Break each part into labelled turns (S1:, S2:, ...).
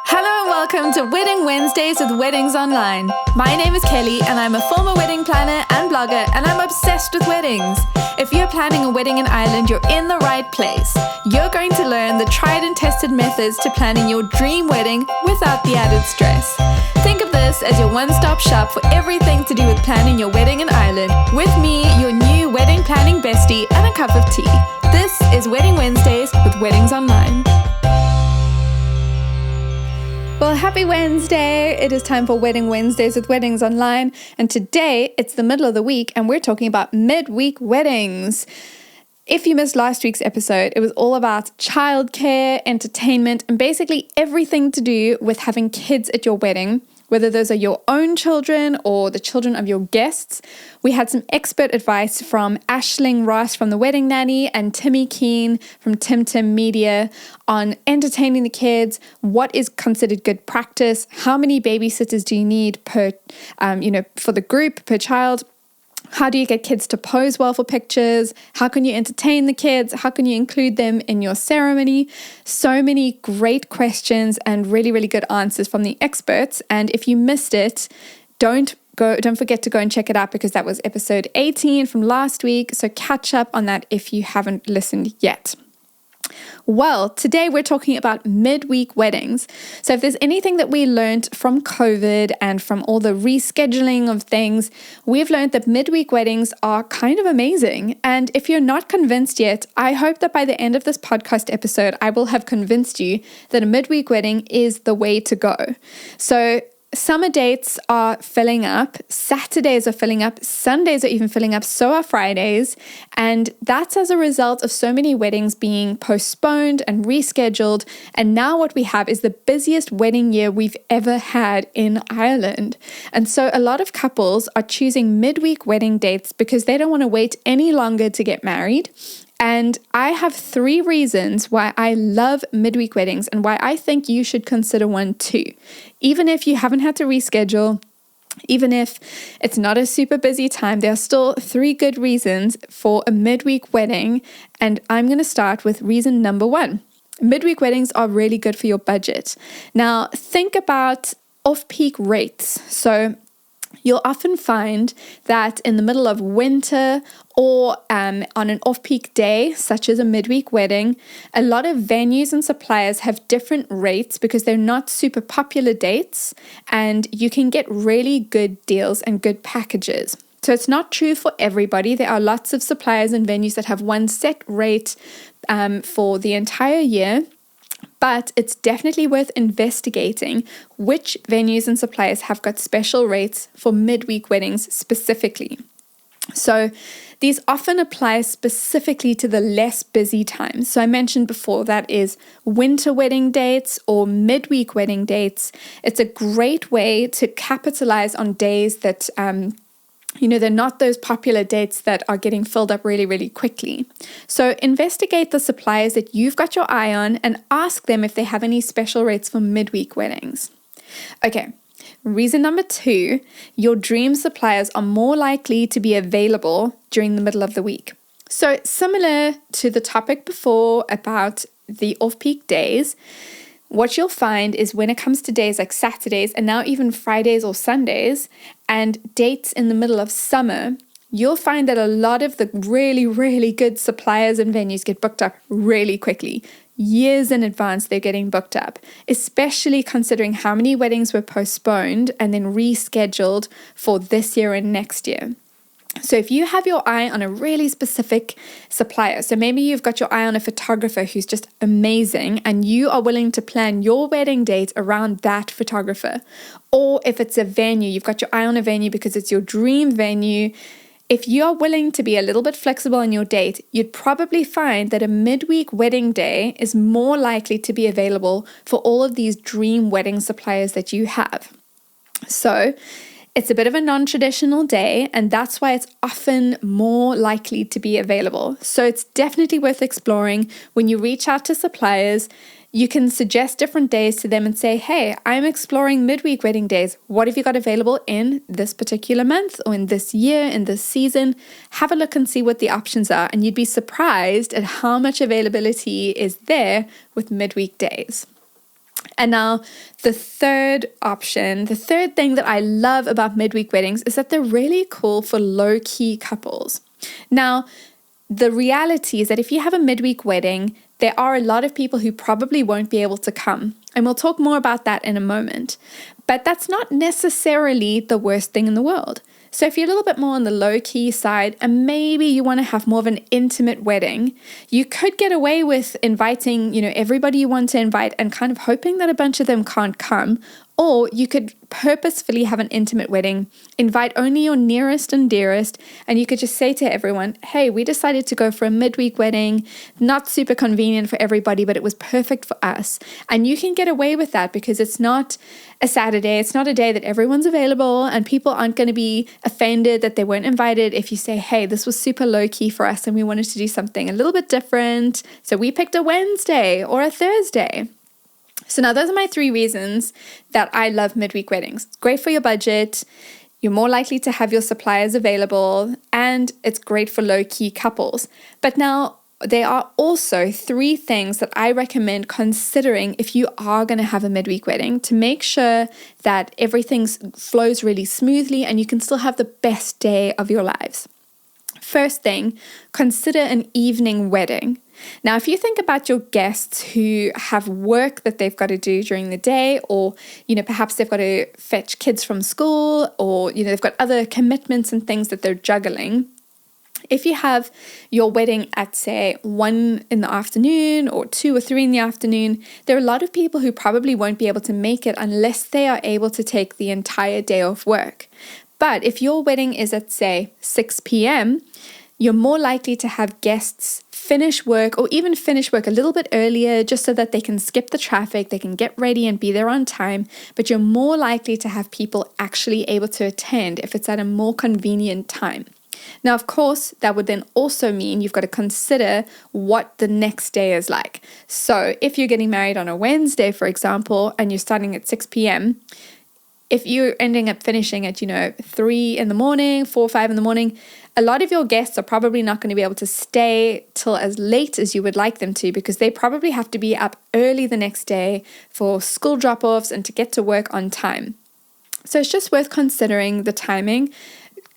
S1: Hello and welcome to Wedding Wednesdays with Weddings Online. My name is Kelly and I'm a former wedding planner and blogger, and I'm obsessed with weddings. If you're planning a wedding in Ireland, you're in the right place. You're going to learn the tried and tested methods to planning your dream wedding without the added stress. Think of this as your one-stop shop for everything to do with planning your wedding in Ireland. With me, your new wedding planning bestie, and a cup of tea. This is Wedding Wednesdays with Weddings Online. Well, happy Wednesday. It is time for Wedding Wednesdays with Weddings Online. And today it's the middle of the week and we're talking about midweek weddings. If you missed last week's episode, it was all about childcare, entertainment, and basically everything to do with having kids at your wedding, whether those are your own children or the children of your guests. We had some expert advice from Aisling Ross from The Wedding Nanny and Timmy Keane from Tim Tim Media on entertaining the kids, what is considered good practice, how many babysitters do you need per, for the group, per child. How do you get kids to pose well for pictures? How can you entertain the kids? How can you include them in your ceremony? So many great questions and really, really good answers from the experts. And if you missed it, don't forget to go and check it out, because that was episode 18 from last week. So catch up on that if you haven't listened yet. Well, today we're talking about midweek weddings. So if there's anything that we learned from COVID and from all the rescheduling of things, we've learned that midweek weddings are kind of amazing. And if you're not convinced yet, I hope that by the end of this podcast episode, I will have convinced you that a midweek wedding is the way to go. So summer dates are filling up, Saturdays are filling up, Sundays are even filling up, so are Fridays. And that's as a result of so many weddings being postponed and rescheduled. And now what we have is the busiest wedding year we've ever had in Ireland. And so a lot of couples are choosing midweek wedding dates because they don't want to wait any longer to get married. And I have 3 reasons why I love midweek weddings and why I think you should consider one too. Even if you haven't had to reschedule, even if it's not a super busy time, there are still 3 good reasons for a midweek wedding. And I'm going to start with reason number 1. Midweek weddings are really good for your budget. Now, think about off-peak rates. So you'll often find that in the middle of winter or on an off-peak day, such as a midweek wedding, a lot of venues and suppliers have different rates because they're not super popular dates, and you can get really good deals and good packages. So it's not true for everybody. There are lots of suppliers and venues that have one set rate for the entire year. But it's definitely worth investigating which venues and suppliers have got special rates for midweek weddings specifically. So these often apply specifically to the less busy times. So I mentioned before, that is winter wedding dates or midweek wedding dates. It's a great way to capitalize on days that they're not those popular dates that are getting filled up really, really quickly. So investigate the suppliers that you've got your eye on and ask them if they have any special rates for midweek weddings. Okay, reason number 2, your dream suppliers are more likely to be available during the middle of the week. So similar to the topic before about the off-peak days, what you'll find is when it comes to days like Saturdays and now even Fridays or Sundays and dates in the middle of summer, you'll find that a lot of the really, really good suppliers and venues get booked up really quickly. Years in advance, they're getting booked up, especially considering how many weddings were postponed and then rescheduled for this year and next year. So if you have your eye on a really specific supplier, so maybe you've got your eye on a photographer who's just amazing and you are willing to plan your wedding date around that photographer, or if it's a venue, you've got your eye on a venue because it's your dream venue. If you are willing to be a little bit flexible in your date, you'd probably find that a midweek wedding day is more likely to be available for all of these dream wedding suppliers that you have. So it's a bit of a non-traditional day, and that's why it's often more likely to be available. So it's definitely worth exploring. When you reach out to suppliers, you can suggest different days to them and say, hey, I'm exploring midweek wedding days. What have you got available in this particular month or in this year, in this season? Have a look and see what the options are. And you'd be surprised at how much availability is there with midweek days. And now the third option, the third thing that I love about midweek weddings is that they're really cool for low-key couples. Now, the reality is that if you have a midweek wedding, there are a lot of people who probably won't be able to come. And we'll talk more about that in a moment. But that's not necessarily the worst thing in the world. So if you're a little bit more on the low-key side and maybe you want to have more of an intimate wedding, you could get away with inviting, everybody you want to invite and kind of hoping that a bunch of them can't come. Or you could purposefully have an intimate wedding, invite only your nearest and dearest, and you could just say to everyone, hey, we decided to go for a midweek wedding, not super convenient for everybody, but it was perfect for us. And you can get away with that because it's not a Saturday, it's not a day that everyone's available, and people aren't going to be offended that they weren't invited if you say, hey, this was super low-key for us and we wanted to do something a little bit different, so we picked a Wednesday or a Thursday. So now those are my 3 reasons that I love midweek weddings. It's great for your budget, you're more likely to have your suppliers available, and it's great for low-key couples. But now there are also 3 things that I recommend considering if you are going to have a midweek wedding to make sure that everything flows really smoothly and you can still have the best day of your lives. First thing, consider an evening wedding. Now, if you think about your guests who have work that they've got to do during the day, or, perhaps they've got to fetch kids from school, or, they've got other commitments and things that they're juggling. If you have your wedding at, say, 1 in the afternoon or 2 or 3 in the afternoon, there are a lot of people who probably won't be able to make it unless they are able to take the entire day off work. But if your wedding is at, say, 6 p.m., you're more likely to have guests finish work or even finish work a little bit earlier just so that they can skip the traffic, they can get ready and be there on time, but you're more likely to have people actually able to attend if it's at a more convenient time. Now, of course, that would then also mean you've got to consider what the next day is like. So if you're getting married on a Wednesday, for example, and you're starting at 6 p.m., if you're ending up finishing at, 3 in the morning, 4 or 5 in the morning, a lot of your guests are probably not going to be able to stay till as late as you would like them to because they probably have to be up early the next day for school drop-offs and to get to work on time. So it's just worth considering the timing.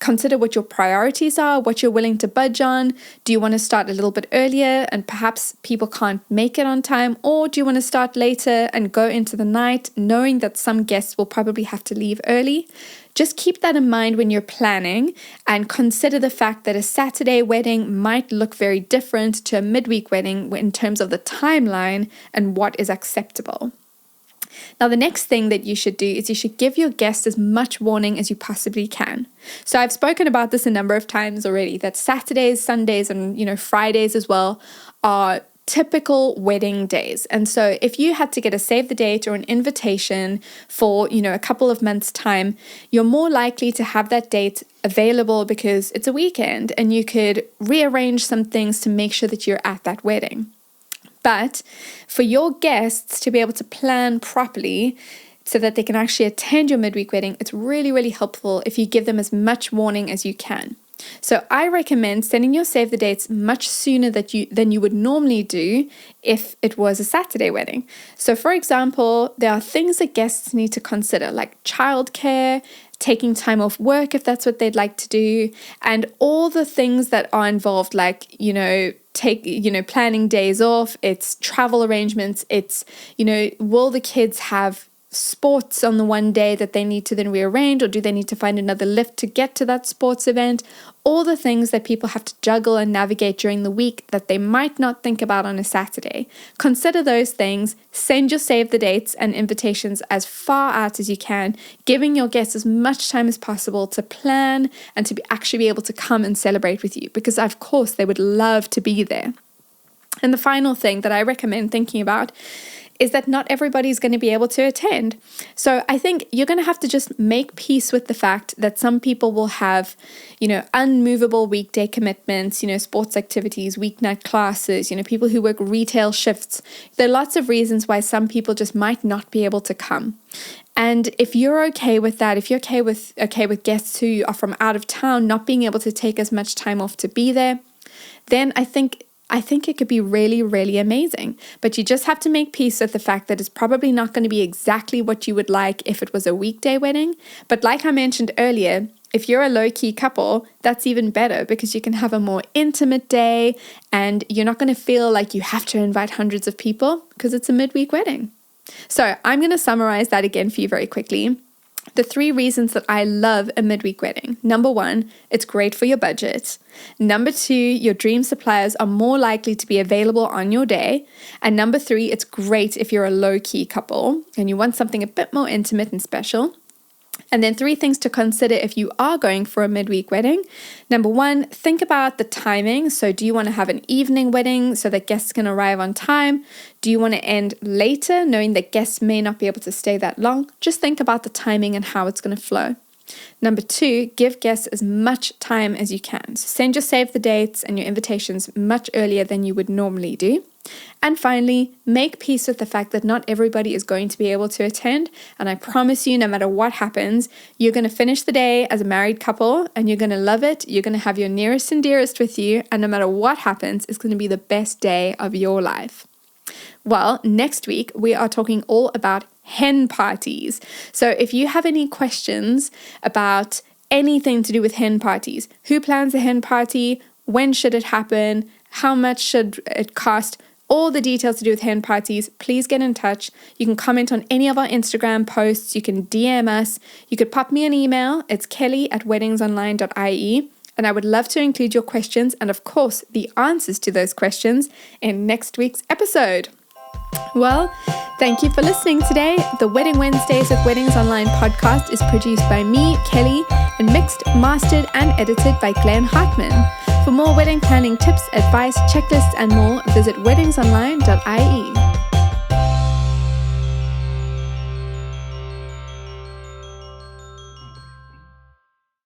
S1: Consider what your priorities are, what you're willing to budge on. Do you want to start a little bit earlier and perhaps people can't make it on time? Or do you want to start later and go into the night knowing that some guests will probably have to leave early? Just keep that in mind when you're planning and consider the fact that a Saturday wedding might look very different to a midweek wedding in terms of the timeline and what is acceptable. Now, the next thing that you should do is you should give your guests as much warning as you possibly can. So I've spoken about this a number of times already, that Saturdays, Sundays, and Fridays as well are typical wedding days. And so if you had to get a save the date or an invitation for, a couple of months' time, you're more likely to have that date available because it's a weekend and you could rearrange some things to make sure that you're at that wedding. But for your guests to be able to plan properly so that they can actually attend your midweek wedding, it's really, really helpful if you give them as much warning as you can. So I recommend sending your save the dates much sooner than you would normally do if it was a Saturday wedding. So for example, there are things that guests need to consider, like childcare, taking time off work if that's what they'd like to do, and all the things that are involved, like, planning days off, it's travel arrangements, it's, will the kids have sports on the one day that they need to then rearrange, or do they need to find another lift to get to that sports event? All the things that people have to juggle and navigate during the week that they might not think about on a Saturday. Consider those things, send your save the dates and invitations as far out as you can, giving your guests as much time as possible to plan and to actually be able to come and celebrate with you, because of course they would love to be there. And the final thing that I recommend thinking about is that not everybody's going to be able to attend. So I think you're going to have to just make peace with the fact that some people will have, unmovable weekday commitments, sports activities, weeknight classes, people who work retail shifts. There are lots of reasons why some people just might not be able to come. And if you're okay with that, if you're okay with guests who are from out of town not being able to take as much time off to be there, then I think I think it could be really, really amazing. But you just have to make peace with the fact that it's probably not going to be exactly what you would like if it was a weekday wedding. But like I mentioned earlier, if you're a low-key couple, that's even better because you can have a more intimate day and you're not going to feel like you have to invite hundreds of people because it's a midweek wedding. So I'm going to summarize that again for you very quickly. The 3 reasons that I love a midweek wedding. Number 1, it's great for your budget. Number 2, your dream suppliers are more likely to be available on your day. And number 3, it's great if you're a low-key couple and you want something a bit more intimate and special. And then 3 things to consider if you are going for a midweek wedding. Number 1, think about the timing. So do you want to have an evening wedding so that guests can arrive on time? Do you want to end later, knowing that guests may not be able to stay that long? Just think about the timing and how it's going to flow. Number 2, give guests as much time as you can. So send your save the dates and your invitations much earlier than you would normally do. And finally, make peace with the fact that not everybody is going to be able to attend. And I promise you, no matter what happens, you're going to finish the day as a married couple and you're going to love it. You're going to have your nearest and dearest with you. And no matter what happens, it's going to be the best day of your life. Well, next week, we are talking all about hen parties. So if you have any questions about anything to do with hen parties, who plans a hen party, when should it happen, how much should it cost, all the details to do with hen parties, please get in touch. You can comment on any of our Instagram posts. You can DM us. You could pop me an email. It's kelly@weddingsonline.ie. And I would love to include your questions and, of course, the answers to those questions in next week's episode. Well, thank you for listening today. The Wedding Wednesdays with Weddings Online podcast is produced by me, Kelly, and mixed, mastered, and edited by Glenn Hartman. For more wedding planning tips, advice, checklists, and more, visit weddingsonline.ie.